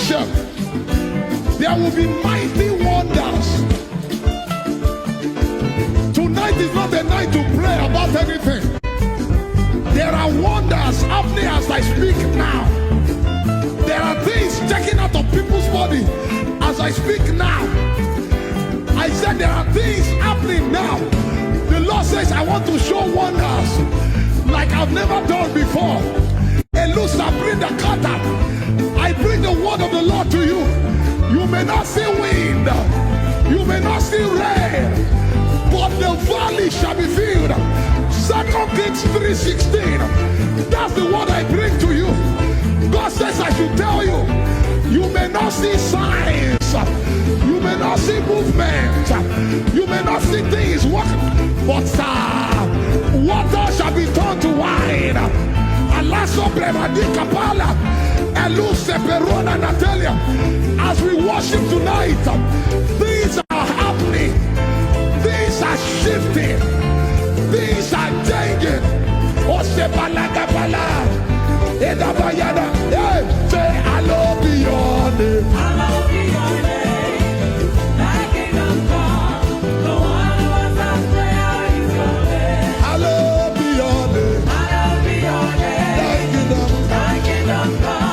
worship, there will be mighty wonders. Tonight is not the night to pray about anything. There are wonders happening as I speak now. There are things checking out of people's body as I speak now. I said there are things happening now. The Lord says, I want to show wonders like I've never done before. Elusa, bring the cutter. I bring the word of the Lord to you. You may not see wind, you may not see rain, but the valley shall be filled. 2 Kings 3:16. That's the word I bring to you. God says I should tell you, you may not see signs, you may not see movement, you may not see things working, but water shall be turned to wine. Alaso Brevadika Pala, Eluse Perona Natalia. As we worship tonight, things are happening, things are shifting, things are changing. Osepalaga Pala, Edabayada, say, I love your name. I love your name. Thy kingdom come, the one who was our prayer is your name. I love your name. I love your name. Thy kingdom come,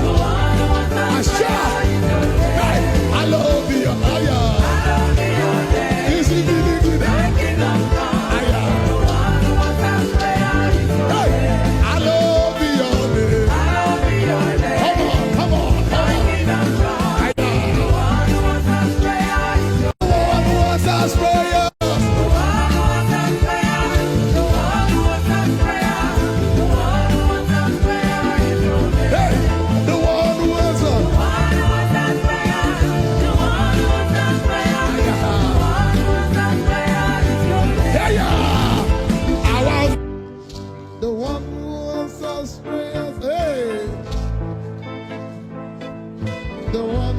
the one who was our prayer is your name. I love your name. I love your name. Is it really good? Thy kingdom come, the one who was our prayer is your name. I love your name. I love your name. Come on. Thy kingdom come, the one who was our prayer is your name. The one who was our prayer. The one who was our prayer. The one who was our prayer. The one who was our prayer is your name. Hey, the one who was our prayer. The one who was our prayer. The one who was our prayer is your name. Yeah, yeah. I was the one who was our prayer. Hey, the one